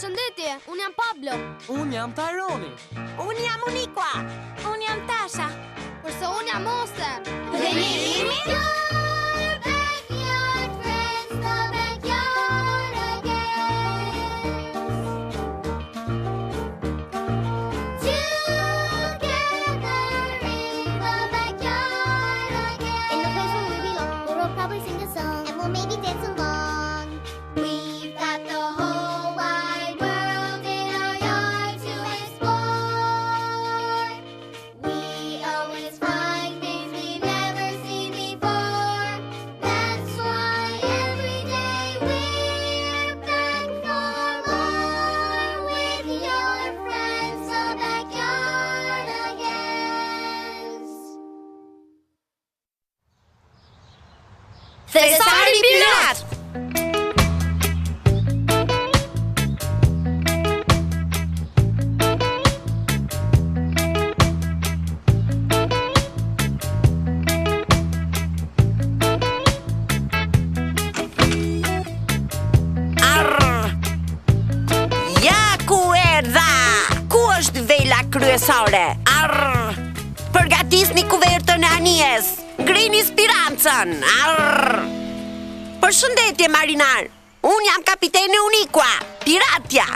Përshëndetje, unë jam Pablo. Unë jam Tyroni. Unë jam Unikua. Unë jam Tasha. Përse unë jam Oster. Dhe ne jemi Thesari Pirat. Ja ku erdha. Ku është vela kryesore? Përgatisni kuvertën e anijes. Ngrini spirancën. Përshëndetje marinar. Unë jam kapiteni Unikua, piratja.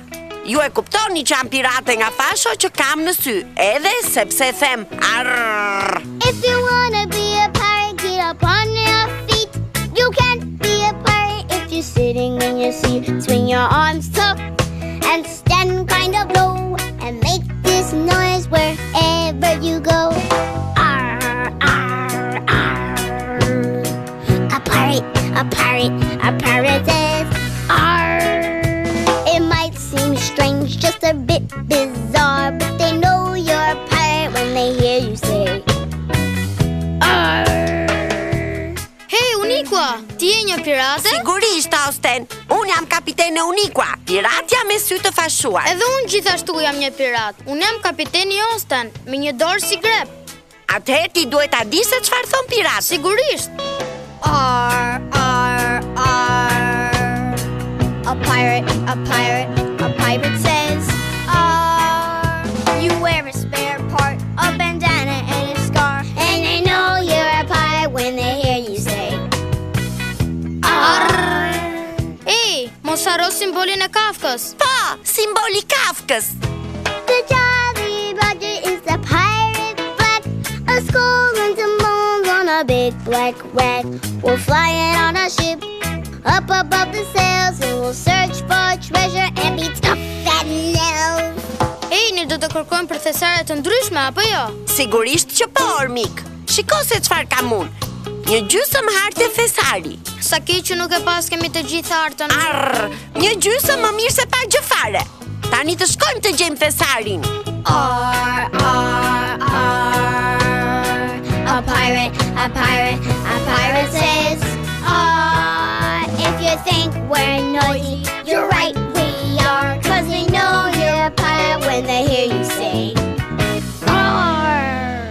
Ju e kuptoni që jam pirate nga fasho që kam në sy, edhe sepse them arr. If you wanna be a pirate, get up on your feet. You can't be a pirate if you're sitting in your seat. Swing your arms up and stand kind of low and make this noise wherever you go. Arr, arr, arr. A pirate says arr. It might seem strange, just a bit bizarre, but they know you're a pirate when they hear you say arr. Hey, Unikua, ti je një pirate? Sigurisht, Austen. Unë jam kapiteni Unikua, piratja me sy të fashuar. Edhe unë gjithashtu jam një pirat. Unë jam kapiteni Osten, me një dorë si grep. Atëherë ti duhet ta di se çfarë thon pirat. Sigurisht. Arr, arr, arr. A pirate says arr. You wear a spare part, a bandana and a scar, and they know you're a pirate when they hear you say arr. Ej, mos harro simbolin e Kafkës. Po, simboli Kafkës. The Jolly Roger is the pirate flag, a skull and some bones on a big black rag. We're flying on a ship up above the sails, and we'll search for treasure and be tough and elves. Ej, ne do të kërkojmë për thesare të ndryshme, apo jo? Sigurisht që po, Ormik. Shiko se çfarë kam unë. Një gjysmë hartë thesari. Sa keq që nuk e pas kemi të gjithë hartën. Arr, një gjysmë më mirë se pa gjë fare. Tani të shkojmë të gjejmë thesarin. Arr, arr, arr. A pirate says arr. If you think we're noisy, you're right, we are, 'cause we know you're a pirate when they hear you say arr.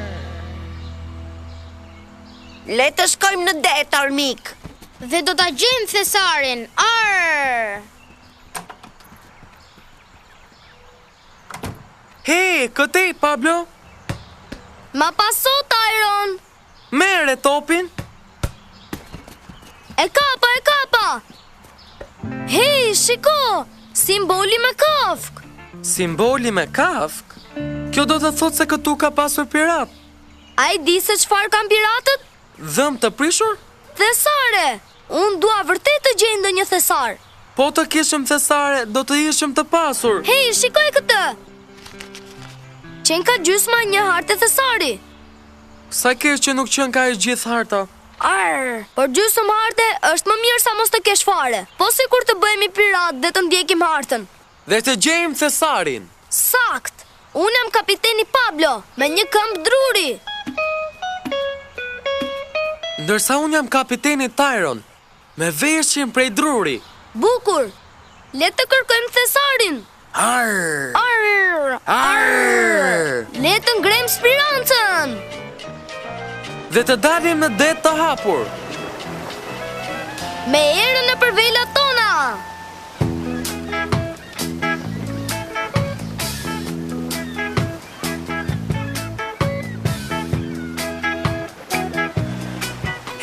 Le të shkojmë në det, Ormik. Dhe do ta gjejmë thesarin. Arr! Hey, këtej, Pablo. Ma paso, Tyron. Merre topin. E kapa. Hey, shiko, simboli me Kafk. Simboli me Kafk? Kjo do të thotë se këtu ka pasur pirat. A i di se çfarë kanë piratët? Dhëm të prishur? Thesare. Unë dua vërtet të gjej ndonjë thesar. Po të kishim thesare, do të ishim të pasur. Hey, shikoj këtë. Qenë ka gjysma një hartë e thesari. Sa keq që nuk qenë ka e gjithë harta. Arr, por gjysmë harte është më mirë sa mos të kesh fare. Po sikur të bëhemi pirat dhe të ndjekim hartën. Dhe të gjejmë thesarin. Sakt. Unë jam kapiteni Pablo, me një këmbë druri. Ndërsa unë jam kapiteni Tyron, me veshjen prej druri. Bukur. Le të kërkojmë thesarin. Arr! Arr! Arr! Le të ngrem spirancën. Dhe të dalim në det të hapur. Me erën e për velat tona.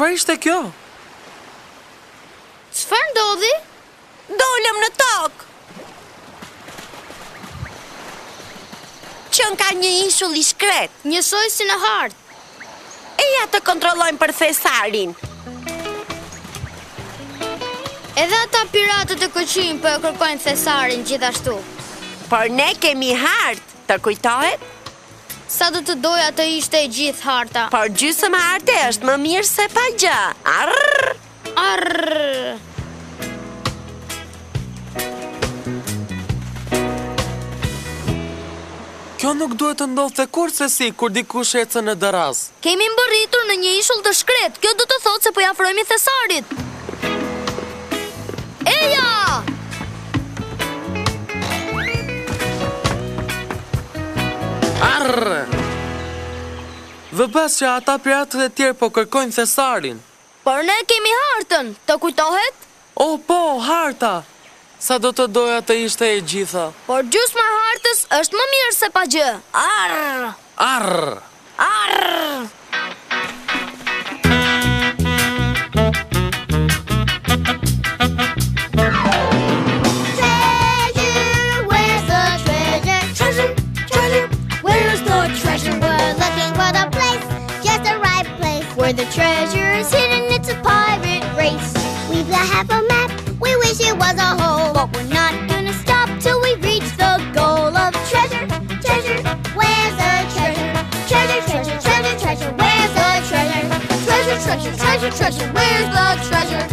Çfarë ishte kjo? Çfarë ndodhi? Dolëm në tokë. Qën ka një ishull i shkret. Njësoj si në hartë. Eja të kontrollojmë për thesarin. Edhe ata piratët e Këqij po e kërkojnë thesarin gjithashtu. Por ne kemi hartë, të kujtohet? Sa do të doja të ishte e gjithë harta. Por gjysmë harte është më mirë se pa gjë. Arr! Arr! Kjo nuk duhet të ndodhte kurrësi kur dikush ecën në daraz. Kemi mbërritur në një ishull të shkret. Kjo do të thotë se po ja afrohemi thesarit. Eja! Arr! Dhe pas që ata piratët e tjerë po kërkojnë thesarin. Por ne kemi hartën, të kujtohet? O po, harta! Sa do të doja të ishte e gjitha. Por gjysma e hartës është më mirë se pa gjë. Arr! Arr! Arr! Treasure, where's the treasure? Treasure, treasure, where's the treasure? We're looking for the place, just the right place, where the treasure is hidden. It's a pirate race. We've got half a map, we wish it was a whole, but we're not gonna stop till we reach the goal of treasure. Treasure, where's the treasure? Treasure, treasure, treasure, treasure, where's the treasure? Treasure, treasure, treasure, treasure, where's the treasure?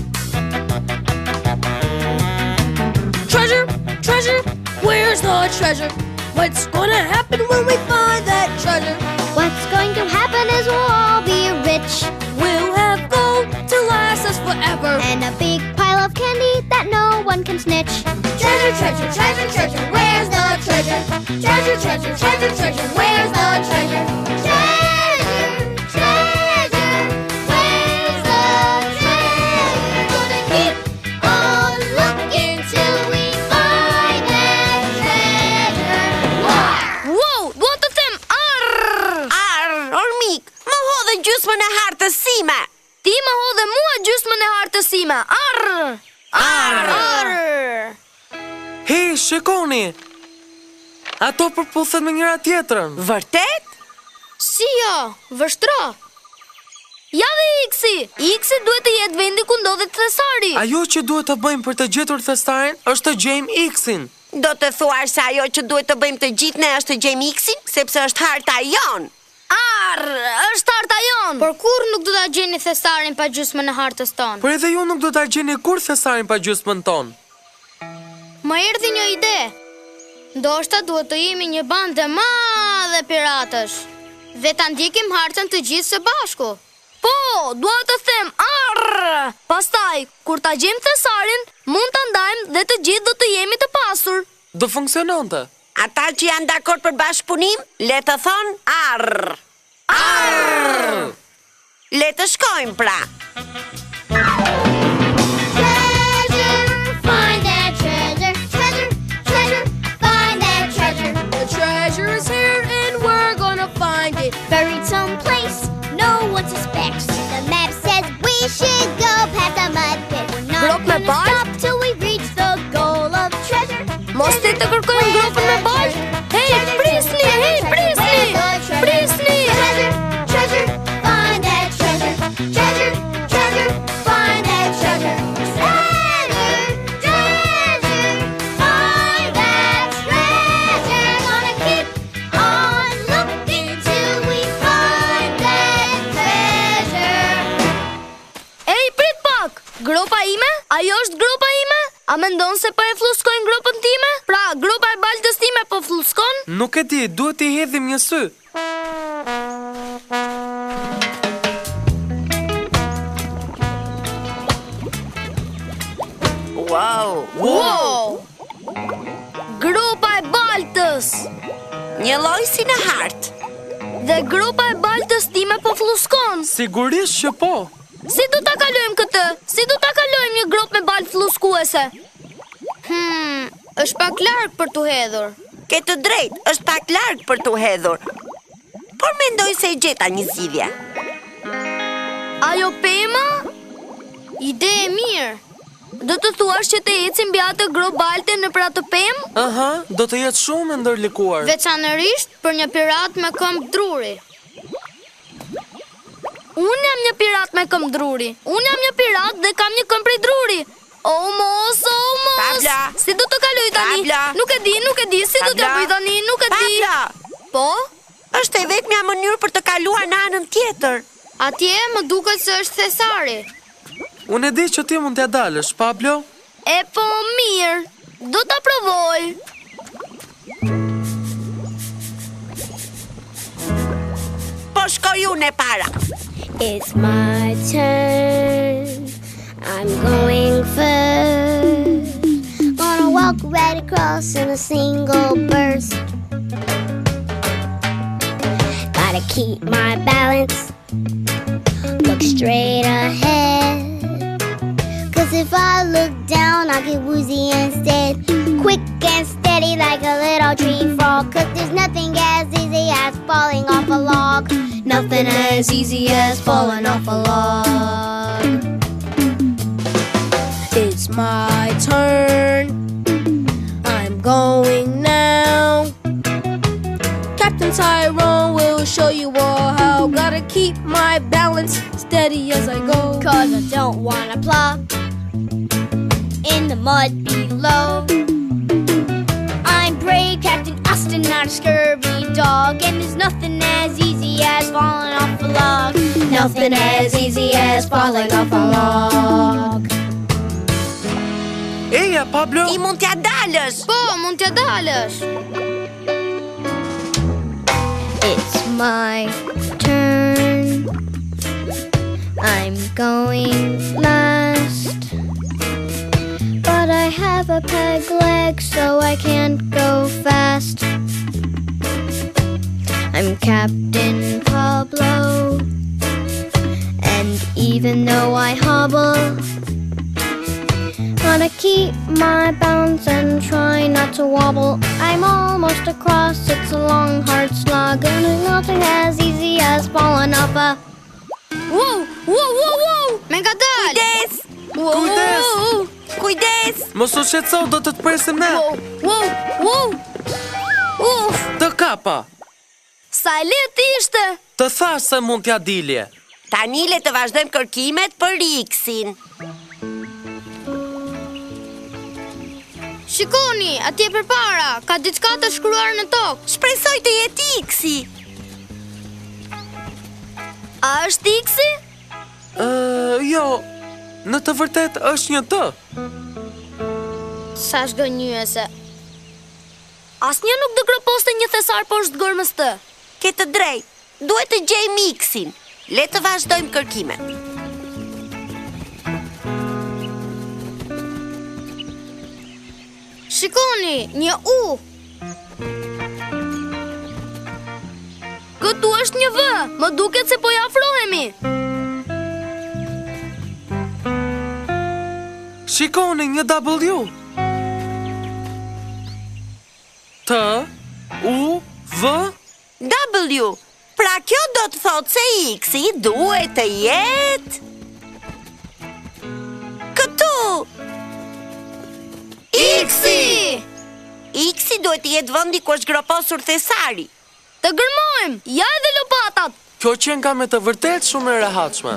Treasure, treasure, where's the treasure? What's gonna happen when we find that treasure? What's going to happen is we'll all be rich, We'll have gold to last us forever. and a big pile of candy that no one can snitch. Treasure, treasure, treasure, treasure, where's the treasure? Treasure, treasure, treasure, treasure, where's the treasure? Treasure, treasure, where's the treasure? Gonna keep on looking till we find that treasure. Wow, dua të them arr! Arr, ormik, më hodhe gjysmën e hartës sime. Ti më hodhe mua gjysmën e hartës sime. Arr! Arr! Arr! Hej, shikoni! Ato përputhen me njëra tjetrën. Vërtet? Si jo, vështro. Ja dhe Iksi! Iksi duhet të jetë vendi ku ndodhet thesari. Ajo që duhet të bëjmë për të gjetur thesarin është të gjejmë X-in. Do të thuar se ajo që duhet të bëjmë të gjithë ne është të gjejmë X-in, sepse është harta jon. Arr! Është harta jon. Por kur nuk do ta gjeni thesarin pa gjysmën e hartës tonë. Por edhe ju nuk do ta gjeni kur thesarin pa gjysmën tonë. Më erdhi një ide. Ndoshta duhet të jemi një bandë e madhe piratësh dhe ta ndjekim hartën të gjithë së bashku. Po, dua të them arr! Pastaj, kur ta gjejmë thesarin, mund ta ndajmë dhe të gjithë do të jemi të pasur. Do funksiononte. Ata që janë dakord për bashkëpunim, le të thonë arr. Arr! Le të shkojmë pra. Treasure, find that treasure. Treasure, treasure, find that treasure. The treasure is here and we're gonna find it. Buried someplace no one suspects. The map says we should go past the mud pit. We're not Grop me gonna bal? stop till we reach the goal of treasure. Mos ti të kërkojmë gropën me bal? Hey, prisni, hey, prisni! Prisni! Treasure, treasure, find that treasure. Treasure, treasure, find that treasure. Treasure, treasure, find that treasure. Gonna keep on looking till we find that treasure. Ej, prit pak! Gropa ime? Ajo është gropa ime? A mendon se po e fluskojnë gropën time? Pra, gropa e baltës time po fluskon? Nuk e di, duhet t'i hedhim një sy. Wow! Wow! Gropa e baltës! Një lloj si në hartë. Dhe gropa e baltës time po fluskon. Sigurisht që po. Si do ta kalojmë këtë? Si do ta kalojmë një grop me baltë fluskuese? Është pak larg për t'u hedhur. Ke të drejtë, është pak larg për t'u hedhur. Por mendoj se e gjeta një zgjidhje. Ajo pema? Ide e mirë. Do të thuash që të ecim mbi atë grobalte në për atë pemë? Aha, do të jetë shumë e ndërlikuar. Veçanërisht për një pirat me këmbë druri. Unë jam një pirat me këmbë druri. Unë jam një pirat dhe kam një këmbë prej druri. Oh mos. Pabla. Si do të kaloj tani? Pabla. Nuk e di, si do t'ja bëj tani, nuk e di. Pabla, Po? është e vetmja mënyrë për të kaluar në anën tjetër. Atje më duket se është thesari. Unë e di që ti mund t'ja dalësh, Pablo. E po mirë. Do ta provoj. Po shkoj unë e para. It's my turn. I'm going first. Gonna walk right across in a single burst. Gotta keep my balance. Look straight ahead. 'Cause if I look down, I'll get woozy instead. Quick and steady like a little tree frog. 'Cause there's nothing as easy as falling off a log. Nothing as easy as falling off a log. It's my turn. I'm going now. Captain Tyrone will show you all how. Gotta keep my balance steady as I go. 'Cause I don't wanna plop in the mud below. I'm brave Captain Austin, not a scurvy dog. And there's nothing as easy as falling off a log. Nothing as easy as falling off a log. Eja, Pablo. I mund t'ja dalësh. Po, mund t'ja dalësh. It's my turn. I'm going last. But I have a peg leg, so I can't go fast. I'm Captain Pablo. And even though I hobble, gotta keep my balance and try not to wobble. I'm almost across, it's a long hard slog. And there's nothing as easy as falling off a... Wow! Me ka dal. Kujdes! Kujdes! Kujdes! Mos u shqetëso, do të presim ne. Wow! Uf, Të kapa. sa e lehtë ishte. Të thash se mund t'ja dilje. Tani le të vazhdojmë kërkimet për X-in. Shikoni, atje përpara, ka diçka të shkruar në tokë. Shpresoj të jetë X-i. A është X-i? Jo, në të vërtet është një të. Sa shgënjyese. Asnjë nuk do kroposte një thesar poshtë gërmës të. Ke të drejtë. Duhet të gjejmë X-in. Le të vazhdojmë kërkimet. Shikoni, një U. Këtu është një V. Më duket se po ja afrohemi. Shikoni një W. T, U, V. W. Pra kjo do të thotë se X-i duhet të jetë këtu. X-i! X-i duhet të jetë vendi ku është groposur thesari. Të gërmojmë. Ja edhe lopatat. Kjo qenë ka me të vërtet shumë e rehatshme.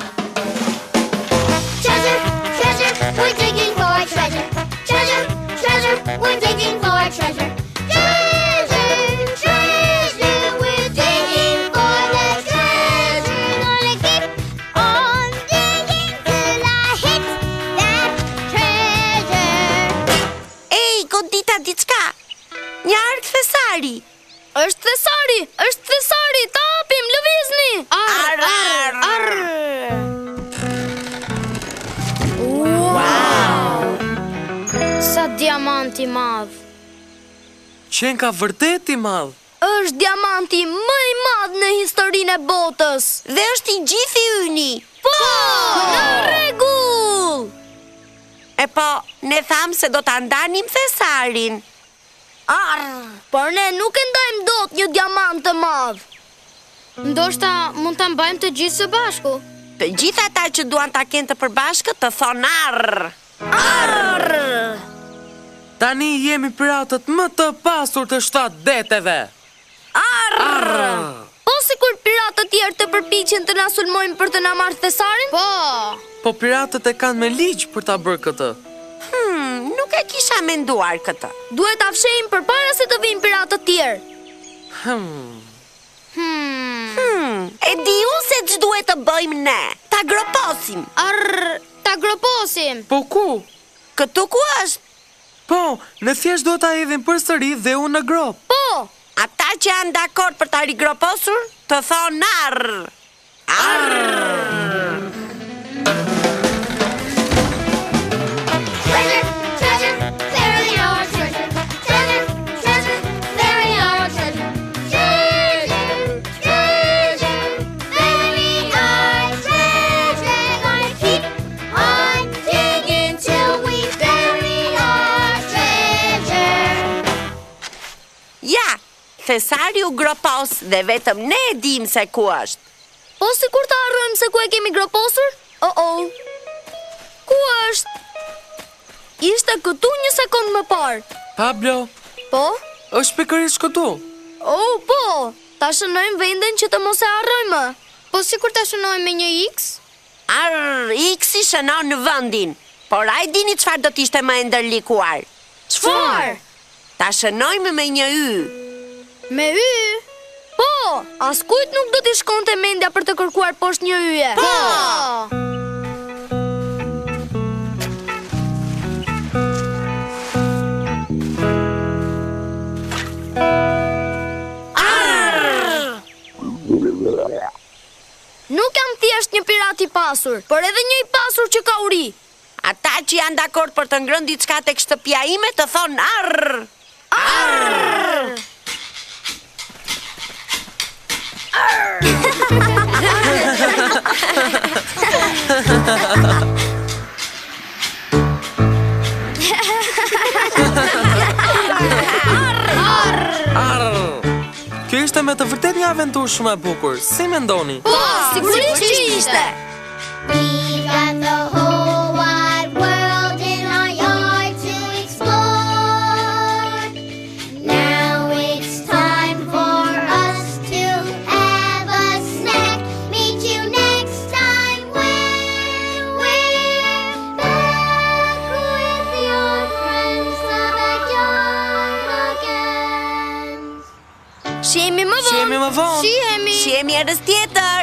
Treasure, treasure, we're digging for treasure. Treasure, treasure, we're digging for treasure. Treasure, treasure, we're digging for the treasure. Gonna keep on digging till I hit that treasure. Ej, godita diçka. Një ark thesari. Është thesari. Ta hapim, lëvizni. Arr. Sa diamanti madh. Qenë ka vërtet i madh. Është diamanti më i madh në historinë e botës. Dhe është i gjithë i yni. Po, në rregull. E po, ne thamë se do ta ndanim thesarin. Por ne nuk e ndajmë dot një diamant të madh. Ndoshta mund ta mbajmë të gjithë së bashku. Të gjitha ata që duan ta kenë të përbashkët të thonë arr. Arr! Tani jemi piratët më të pasur të 7 deteve. Arr! Po sikur piratë të tjerë të përpiqen të na sulmojnë për të na marrë thesarin? Po piratët e kanë me ligj për ta bërë këtë. Nuk e kisha menduar këtë. Duhet ta fshehim përpara se të vinë piratë të tjerë. E di unë se ç'duhet të bëjmë ne. Ta groposim. Ta groposim. Po ku? Këtu ku është? Po, ne thjesht do ta hedhim përsëri dhe unë në grop. Po, Ata që janë dakord për ta rigroposur, të thonë arr. Arr! Treasure, treasure, bury our treasure. Treasure, treasure, bury our treasure. Treasure, treasure, bury our treasure. Gonna keep on digging till we bury our treasure. Ja, thesari u gropos dhe vetëm ne e dim se ku është. po sikur ta harrojmë se ku e kemi groposur? Ku është? Ishte këtu një sekond më parë. Pablo, Po? është pikërisht këtu. Po. Ta shënojmë vendin që të mos e harrojmë. Po sikur ta shënojmë me një X? Arr, X-i shënon në vendin. Por a e dini çfarë do t'ishte më e ndërlikuar? Çfarë? Ta shënojmë me një Y. Me Y? Po, askujt nuk do t'i shkonte mendja për të kërkuar poshtë një yje. Po! Nuk jam thjesht një pirat i pasur, por edhe një i pasur që ka uri. Ata që janë dakord për të ngrënë diçka tek shtëpia ime të thonë arr. Arr! Kjo ishte me të vërtet një aventurë shumë e bukur. Si mendoni? Po, sigurisht që ishte. We've got the whole wide world in our yard to explore. Now it's time for us to have a snack. Meet you next time when we're back with your friends, the backyard again. Shihemi më vonë. Shihemi më vonë. Shihemi. Shihemi herës tjetër.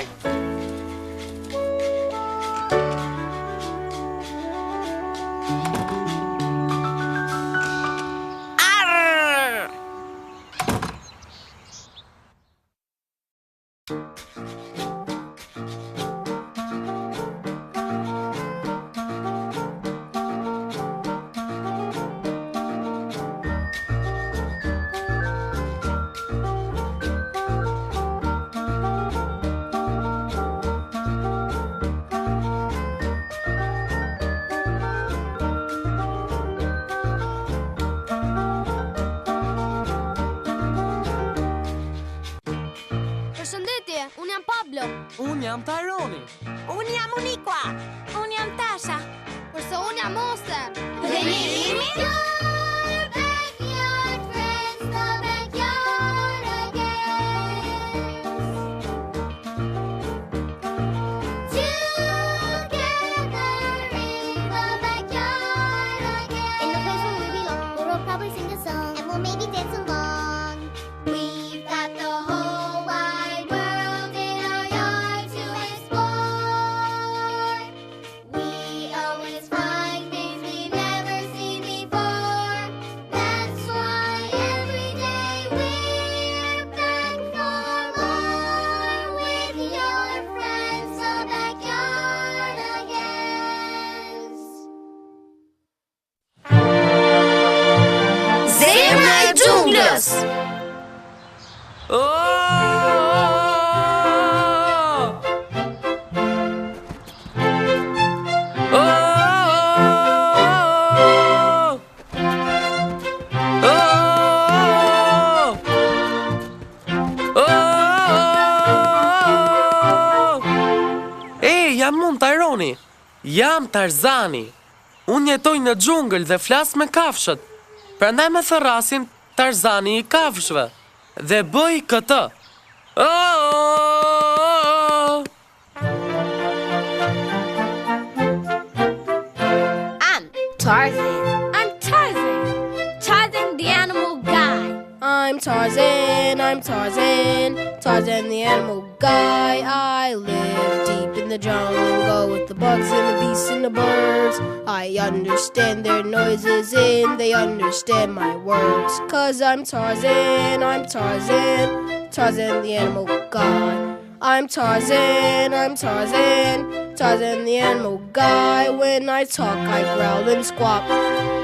Arr! Përshëndetje, unë jam Pablo. Unë jam Tyroni. Unë jam Unikua. Unë jam Tasha. Kurse unë jam Oster. Dhe ne jemi your backyard friends, the backyard again. Together in the backyard again. In the place where we belong, we'll probably sing a song and we'll maybe dance along. We've got the whole wide world in our yard to explore. We always find things we've never seen before. That's why every day we're back for more with your friends, the backyard again. Zemra e xhunglës. jam unë, Tyroni. Jam Tarzani. Unë jetoj në xhungël dhe flas me kafshët. Prandaj me thërrasin Tarzani i kafshëve. Dhe bëj këtë. I'm Tarzan. I'm Tarzan. Tarzan the animal guy. I'm Tarzan, I'm Tarzan, Tarzan the animal guy. I live deep in the jungle with the bugs and the beasts and the birds. I understand their noises and they understand my words. 'Cause I'm Tarzan, I'm Tarzan, Tarzan the animal guy. I'm Tarzan, I'm Tarzan, Tarzan the animal guy. When I talk I growl and squawk,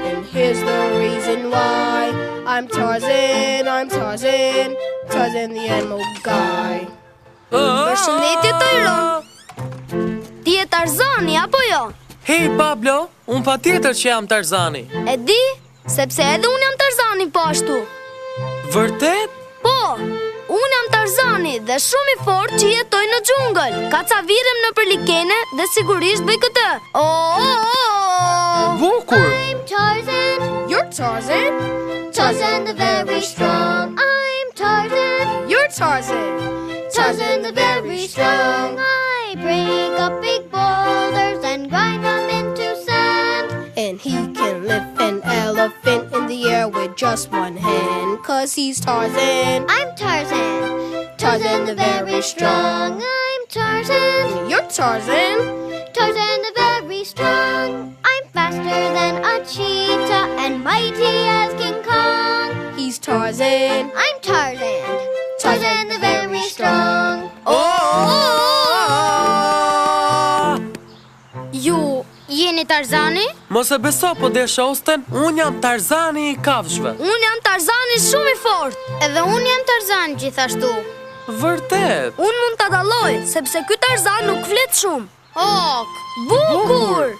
and here's the reason why. I'm Tarzan, I'm Tarzan, Tarzan the animal guy. Përshëndetje, Tyron. Ti je Tarzani apo jo? Hej Pablo, unë patjetër që jam Tarzani. E di, sepse edhe unë jam Tarzani po ashtu. Vërtet? Po, unë jam Tarzani dhe shumë i fortë që jetoj në xhungël. Kacavirem nëpër likene dhe sigurisht bëj këtë. Bukur. I'm Tarzan, You're Tarzan? Tarzan the very strong. I'm Tarzan, You're Tarzan. Tarzan the very strong. I break up big boulders and grind them into sand. And he can lift an elephant in the air with just one hand. 'Cause he's Tarzan. I'm Tarzan, Tarzan the very strong. I'm Tarzan, You're Tarzan. Tarzan the very strong. I'm faster than a cheetah and mighty as King Kong. He's Tarzan. I'm Tarzan, Tarzan the very strong. Ju jeni Tarzani? Mos e beso po deshosten, unë jam Tarzani i kafshëve. Unë jam Tarzani shumë i fortë. Edhe unë jam Tarzan gjithashtu. Vërtet. Unë mund ta dalloj, sepse ky Tarzan nuk flet shumë. Bukur!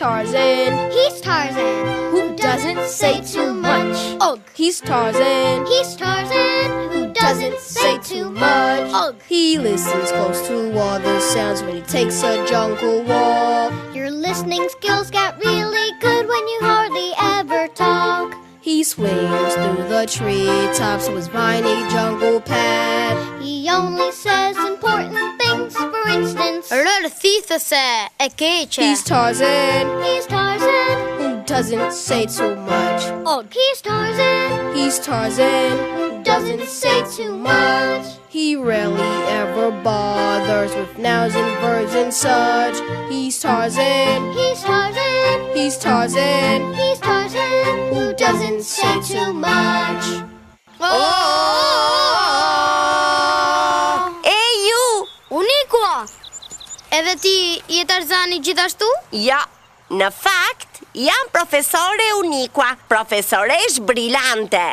Tarzan. He's Tarzan, who doesn't say too much. Ugh. He's Tarzan. He's Tarzan, who doesn't say too much. Ugh. He listens close to all the sounds when he takes a jungle walk. Your listening skills get really good when you hardly ever talk. He swings through the treetops of his viney jungle path. He only says important things, for instance. Rërthithëse e keqe. He's Tarzan. He's Tarzan, Who doesn't say too much. oh, he's Tarzan, He's Tarzan. doesn't say too much. He rarely ever bothers with nouns and verbs and such. He's Tarzan. He's Tarzan, He's Tarzan. he's Tarzan, who doesn't say too much. E ju! Unikua! Edhe ti je Tarzani gjithashtu? Ja, në fakt, jam profesore Unikua, profesoresh brillante.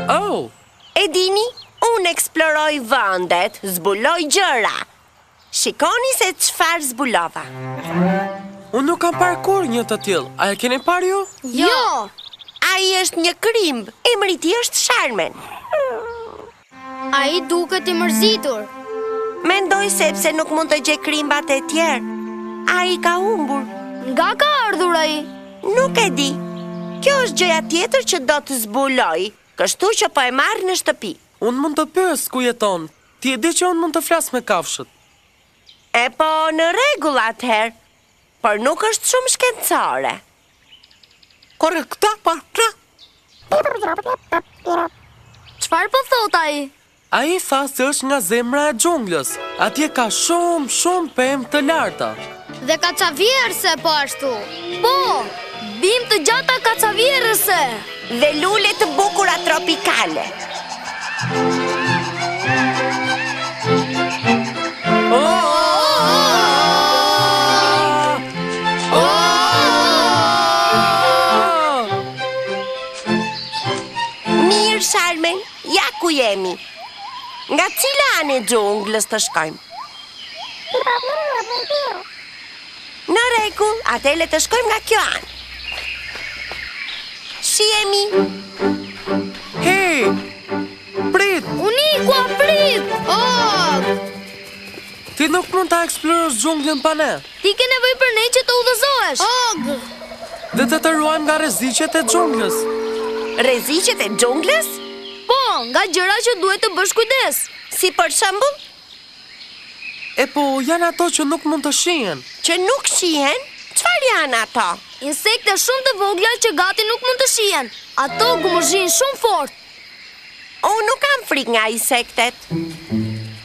Oh, E dini, unë eksploroj vëndet, zbuloj gjëra. Shikoni se çfarë zbulova. unë nuk kam parë kur një të tillë. A e keni parë ju? Jo! Ai është një krimb, emri i tij është Sharmen. Ai duket i mërzitur. Mendoj sepse nuk mund të gjej krimbat e tjerë. Ai ka humbur. Nga ka ardhur ai? Nuk e di. Kjo është gjëja tjetër që do të zbuloj, kështu që po e marr në shtëpi. Unë mund të pyes ku jeton. Ti e di që unë mund të flas me kafshët. E po në rregull atëherë, por nuk është shumë shkencore. Çfarë po thot ai? Ai tha se është nga zemra e xhunglës. Atje ka shumë pemë të larta. Dhe kacavierëse po ashtu. Po, bim të gjata kacavierëse. Dhe lule të bukura tropikale. Mirë, Sharmen, ja ku jemi. Nga cila anë e xhunglës të shkojmë? Në rregull, atële të shkojmë nga kjo anë. Shihemi. Hey! Prit! Unikua, prit! Ti nuk mund ta eksplorosh xhunglën pa ne. Ti ke nevojë për ne që të udhëzohesh. Dhe të ruajmë nga rreziqet e xhunglës. Rreziqet e xhunglës? Po, nga gjëra që duhet të bësh kujdes. Si për shembull, E po, janë ato që nuk mund të shihen. që nuk shihen? Çfarë janë ato? Insekte shumë të vogla që gati nuk mund të shihen. Ato gumëzhin shumë fort. Unë nuk kam frikë nga insektet.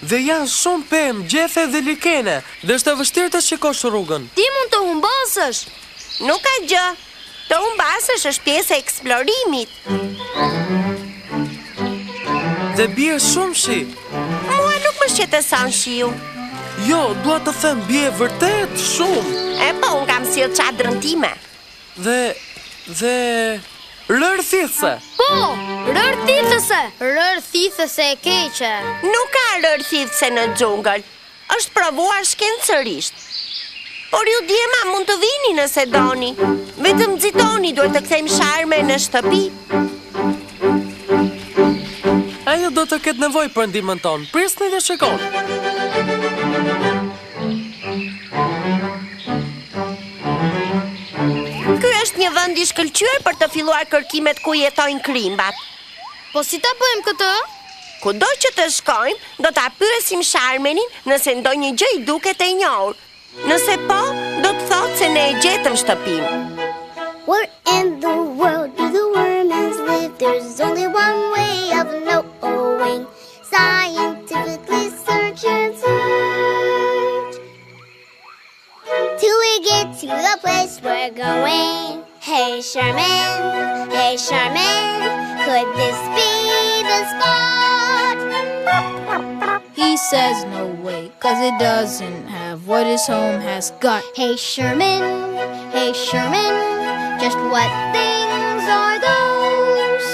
Dhe janë shumë pemë, gjethe dhe likene. Dhe është e vështirë të shikosh rrugën. Ti mund të humbasësh. Nuk ka gjë. Të humbasësh është pjesë e eksplorimit. Dhe bie shumë shi. Mua nuk më shqetëson shiu. Jo, dua të them bie vërtet shumë. E po, unë kam sjellë çadrën time. Dhe rërthitse. Po, rërthithëse. Rërthithëse e keqe. Nuk ka rërthithse në xhungël. Është provuar shkencërisht. Por ju djema mund të vini nëse doni. Vetëm nxitoni, duhet të kthejmë Sharme në shtëpi. Ajo do të ketë nevojë për ndihmën tonë. Prisni dhe shikoni. Ky është një vend i shkëlqyer për të filluar kërkimet ku jetojnë krimbat. Po si ta bëjmë këtë? Kudo që të shkojmë, do ta pyesim Sharmenin nëse ndonjë gjë i duket e njohur. Nëse po, do të thotë se ne e gjetëm shtëpinë. Where in the world do the worms live? There's only one way of knowing. Scientifically search and search till we get to the place we're going. Hey Sherman, could this be the spot? He says no way, 'cause it doesn't have what his home has got. Hey Sherman, just what things are those?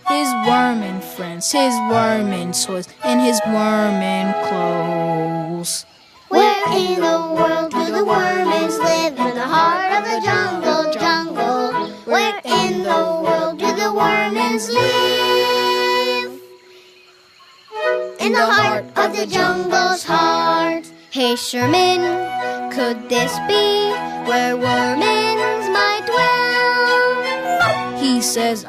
His wormin' friends, his wormin' toys, and his wormin' clothes. Where in the world do the worms live? In the heart of the jungle. Where in the world do the worms live? In the heart of the jungle's heart. Hey Sherman, could this be where worms might dwell? He says,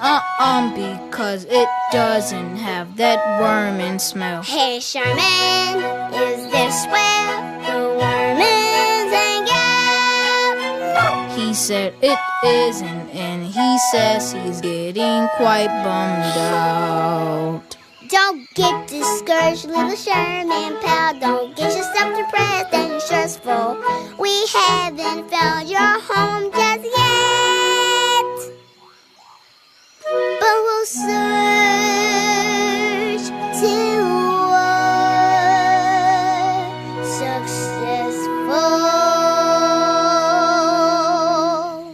because it doesn't have that wormin' smell. Hey Sherman, is this where the worms hang out? He said it isn't, and he says he's getting quite bummed out. Don't get discouraged, little Sherman pal. Don't get yourself depressed and stressful. We haven't found your home just yet, but we'll search till we're successful.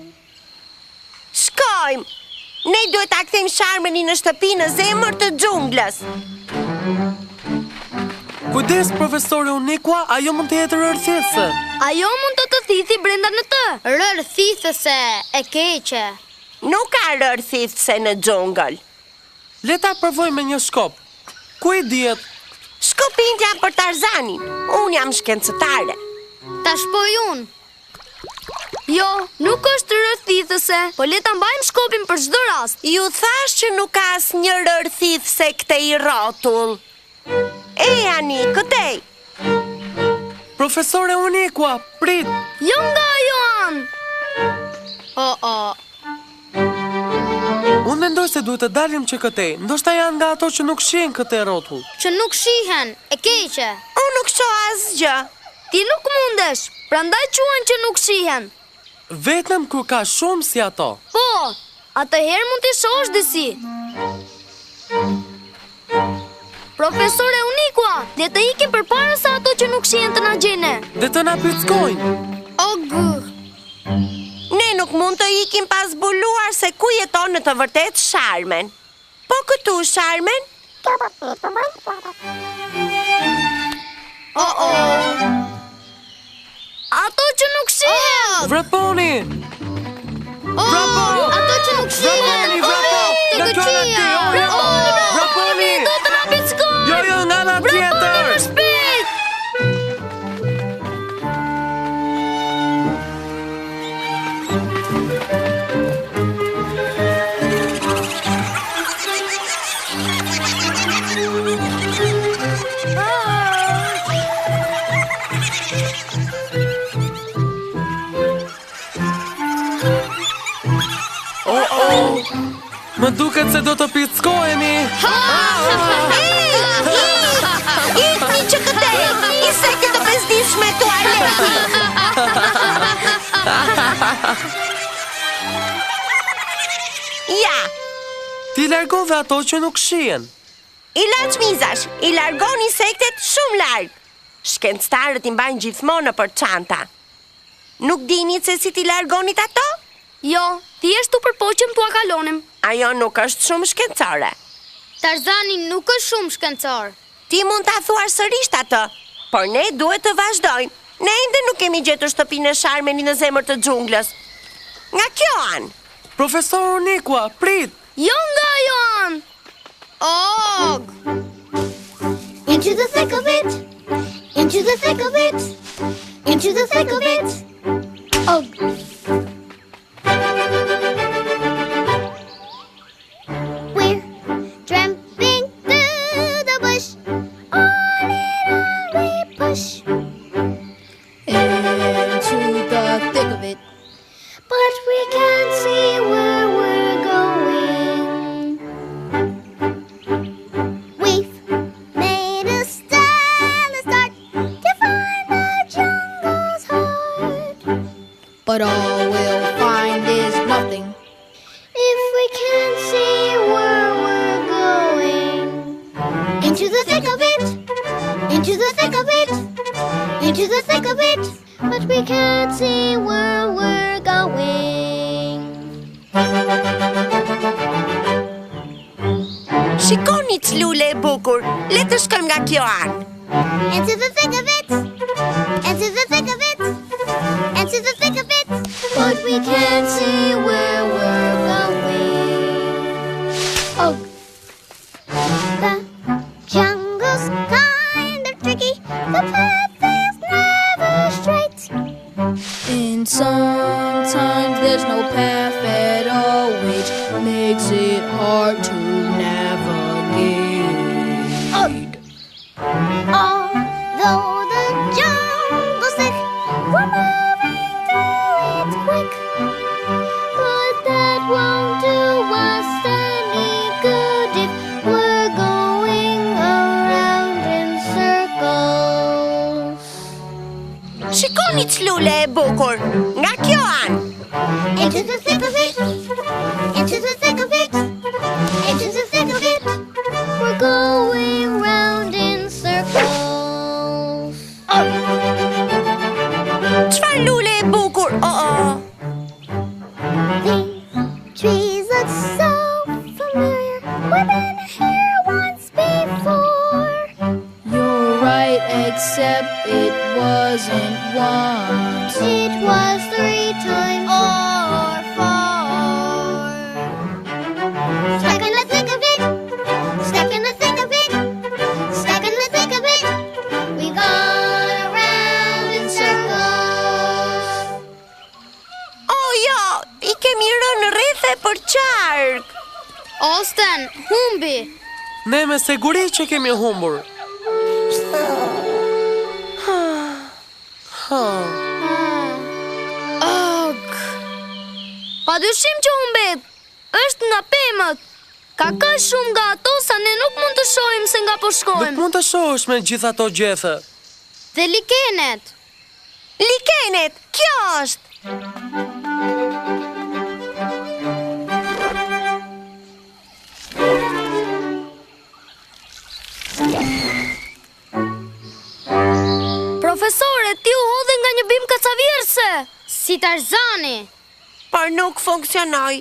Shkojmë! Ne duhet ta kthejmë Sharmenin në shtëpi në zemër të xhunglës. Kujdes, profesore Unikua, ajo mund të jetë rërthitse. Ajo mund të thithi brenda në të. Rërthithëse e keqe. Nuk ka rërthithse në xhungël. Le ta provojmë me një shkop. Ku i dihet? Shkopin jam për Tarzanin. Unë jam shkencëtare. Ta shpoj unë. Jo, nuk është rërthithëse, po le ta mbajmë shkopin për çdo rast. Ju thash që nuk ka asnjë rërthithse këtej rrotull. Ani, këtej. Profesore Unikua, prit. Jo nga Joan. Unë mendoj se duhet të dalim që këtej. Ndoshta janë nga ato që nuk shihen këtë rrotull. Që nuk shihen, e keqe. Unë nuk shoh asgjë. Ti nuk mundesh, prandaj quhen që nuk shihen. Vetëm kur ka shumë si ato. Po, atëherë mund t'i shohësh disi. Profesore Unikua, le të ikim përpara se ato që nuk shihen të na gjejnë. Dhe të na pyetskojnë. Ne nuk mund të ikim pas zbuluar se ku jeton në të vërtetë Sharmen. Po këtu Sharmen? Ato që nuk shihen. Vraponi! Ato që nuk shihen. Te këqia. Vraponi! Do të na pickojnë. Jo, nga ana tjetër. Shpejt. Më duket se do të pickohemi. Ikni që këtej, i seke të bezdishme tualeti. Ja, Ti largove ato që nuk shihen. i laçmizash, i largon insektet shumë larg. Shkencëtarët i mbajnë gjithmonë nëpër çanta. Nuk dini se si ti largonit ato? Jo, thjesht tu përpoqëm tu akalonim. Ajo nuk është shumë shkencore. Tarzani nuk është shumë shkencor. Ti mund ta thuash sërish atë, por ne duhet të vazhdojmë. Ne ende nuk kemi gjetur shtëpinë e Sharmenit në zemër të xhunglës. Nga kjo anë. Profesor Unikua, prit! Jo nga ajo anë. Og! Into the thick of it, into the thick of it, into the thick of it. Oh. We're tramping through the bush, on and on we push, Into the thick of it. but we can't see where we're going. We've made a stellar start to find the jungle's heart. But all we'll find is nothing. If we can't see where we're going. Into the thick of it, into the thick of it, into the thick of it, but we can't see where we're going. Shikoni ç'lule e bukur. Le të shkojmë nga kjo anë. Into the thick of it, into the thick of it, into the thick of it, but we can't see where we're going. Oh, the jungle's kind of tricky. The path is never straight. And sometimes there's no path at all, which makes it hard to navigate. Although the jungle's thick, we're moving through it quick. But that won't do us any good if we're going around in circles. Shikoni ç'lule e bukur. Nga kjo anë. Into the thick of it, into the thick of it, into the thick of it, we're going round in circles. Çfarë lule e bukur? These trees look so familiar. We've been here once before. You're right, except it wasn't once. It was 3 times or 4. Stuck in the thick of it, stuck in the thick of it, stuck in the thick of it. We've gone around in circles. Jo, i kemi rënë rreth e për qark. Osten, humbi. Ne me siguri që kemi humbur. Og! Pa dyshim që humbet. Është nga pemët. Ka kaq shumë nga ato sa ne nuk mund të shohim se nga po Nuk shkojmë. mund të shohësh me gjithë ato gjethe. Dhe likenet. Likenet, kjo është. Profesore, ti u hodhe nga një bim kacavjerse. Si Tarzani. Por nuk funksionoi.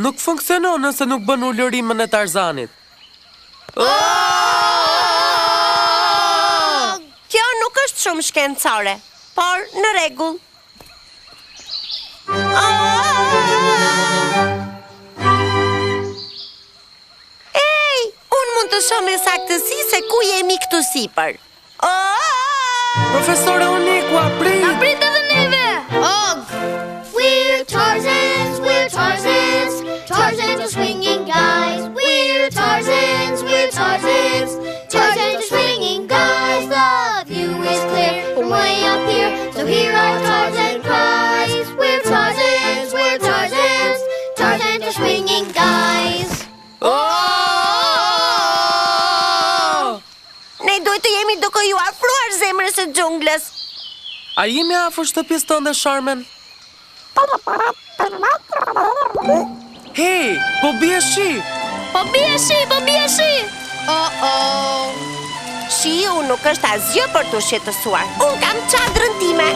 Nuk funksionon nëse nuk bën ulërimën e Tarzanit. Kjo nuk është shumë shkencore, por në rregull. Ej, unë mund të shoh me saktësi se ku jemi këtu sipër. Profesore Unikua, prit! Na prit edhe neve. Og! We're Tarzans, we're Tarzans, Tarzans are swinging guys. We're Tarzans, we're Tarzans, Tarzans are swinging guys. The view is clear from way up here, so hear our Tarzan cries. We're Tarzans, we're Tarzans, Tarzans are swinging guys. duhet të jemi duke ju afruar zemrës së xhunglës. A jemi afër shtëpisë tënde, Sharmen? Hey, po bie shi! Po bie shi! Oh. Shiu nuk është asgjë për të shqetësuar. Unë kam çadrën time.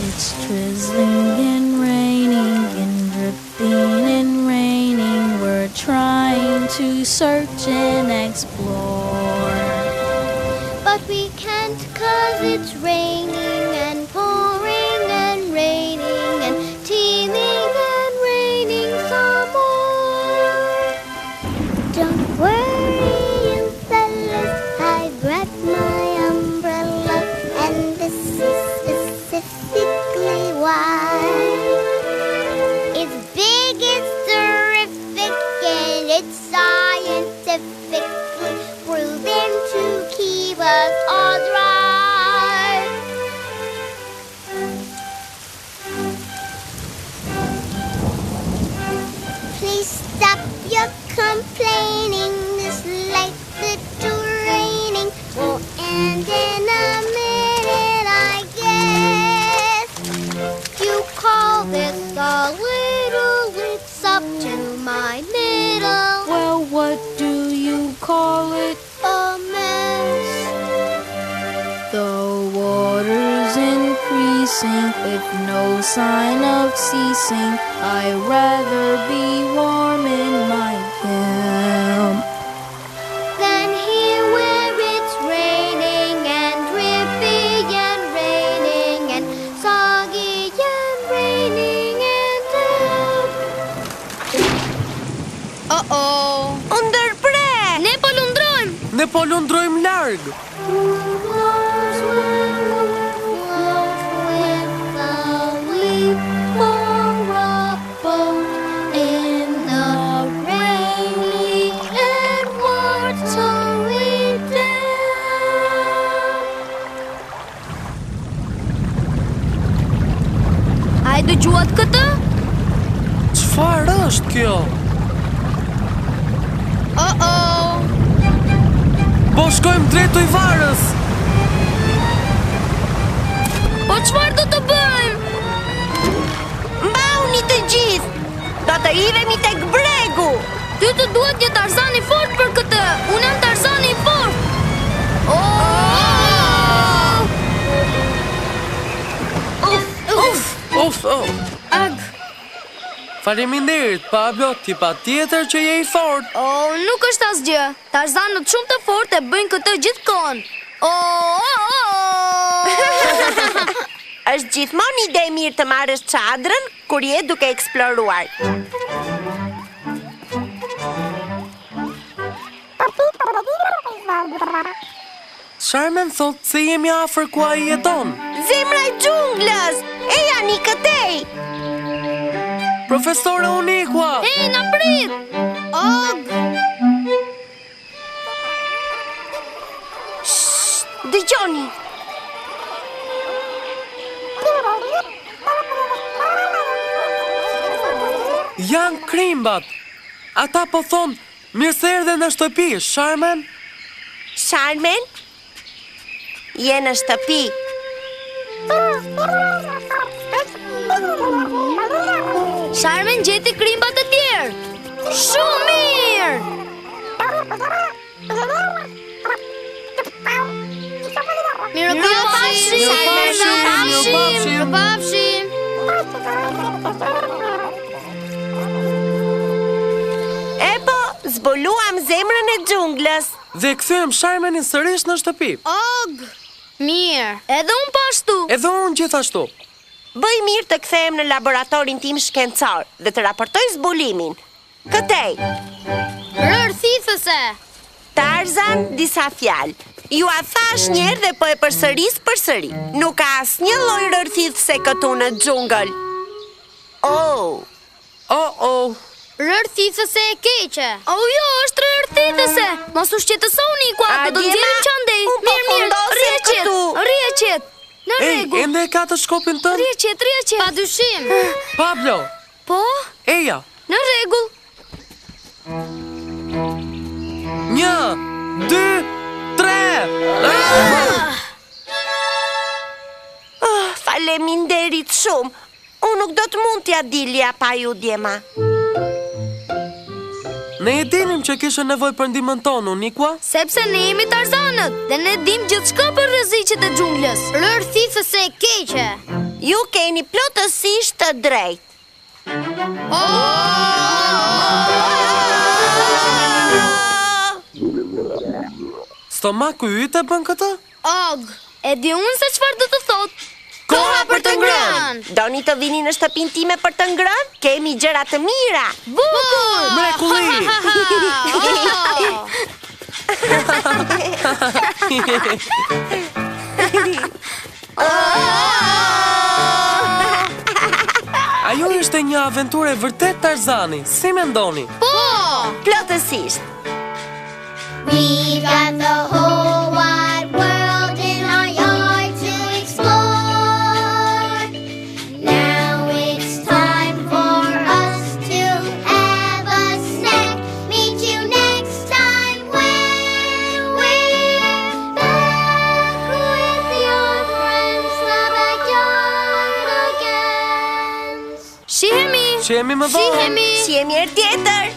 It's drizzling and raining and dripping and raining. We're trying to search and explore. But we can't 'cause it's raining and pouring and raining and teeming and raining some more. Don't worry, you fellas, I grabbed my umbrella, and this is specifically why. It's big, it's terrific, and it's scientifically proven to keep us all dry. Please stop your complaining. This light that you're raining will end in a minute, I guess. You call this a little, it's up to my middle. Well, what do you call it? A mess. The water's increasing with no sign of ceasing. I'd rather be warm in my camp. Then here where it's raining and dripping and raining and soggy and raining and damp. Oh. Ndërpre! Ne po lundrojmë. Ne po lundrojmë larg. A e dëgjuat këtë? Çfarë është kjo? Oh. Po shkojmë drejt ujvarës. Po çfarë do të bëjmë? Mbauni të gjithë. Do të hidhemi tek bregu. Ty të duhet një Tarzan i fort për këtë. Unë jam Tarzani i fort. Uf. Ag. Faleminderit, Pablo, ti patjetër që je i fort. Nuk është asgjë. Tarzanët shumë të fortë e bëjnë këtë gjithkohon. Është gjithmonë ide e mirë të marrësh çadrën kur je duke eksploruar. Sharmen thot se jemi afër ku ai jeton. Zemra e xhunglës. Eja ni këtej. Profesore Unikua. Hey, na prit! Dëgjoni. Janë krimbat. Ata po thonë, mirë se erdhe në shtëpi, Sharmen. Sharmen? Je në shtëpi. Sharmen gjeti krimbat e tjerë. Shumë mirë! Mirupafshim! E po, zbuluam zemrën e xhunglës. Dhe kthyem Sharmenin sërish në shtëpi. Mirë, edhe unë pashtu. Edhe unë gjithashtu. Bëj mirë të kthehem në laboratorin tim shkencor dhe të raportoj zbulimin. Këtej, Rërthithëse. Tarzan, disa fjalë. Ju a thash njerë dhe po e përsëris përsëri. Nuk ka asnjë lloj rërthithëse këtu në xhungël. Rërthithëse e keqe. Jo, është rërthithëse. Mos u shqetëso Unikua, do të nxjerrim qandej. Mirë, rrie qet. Në rregull. Ende e ka të shkopin tënd? Rrie qet. Padyshim. Pablo. Po? Eja. Në rregull. 1, 2, jemi nderit shumë. Unë nuk do të mund t'ja dilja pa ju djema. Ne e dinim që kishe nevoj për ndihmën tonë, Unikua. Sepse ne jemi Tarzanët dhe ne dim gjithçka për rreziqet e xhunglës. Rërthithës e keqe. Ju keni plotësisht të drejtë. Stomaku yt e bën këtë? Og, e di unë se çfarë do të thot. Koha për të ngrënë. Doni të vini në shtëpinë time për të ngrënë? Kemi gjëra të mira. Bukur! Mrekulli! Ajo ishte një aventurë e vërtet Tarzani. Si mendoni? Po! Plotësisht. We've got the whole wide world in our yard to explore. Now it's time for us to have a snack. Meet you next time when we're back with your friends, the backyard again. Shihemi! Që jemi më vonë. Shihemi! Shihemi herë tjetër.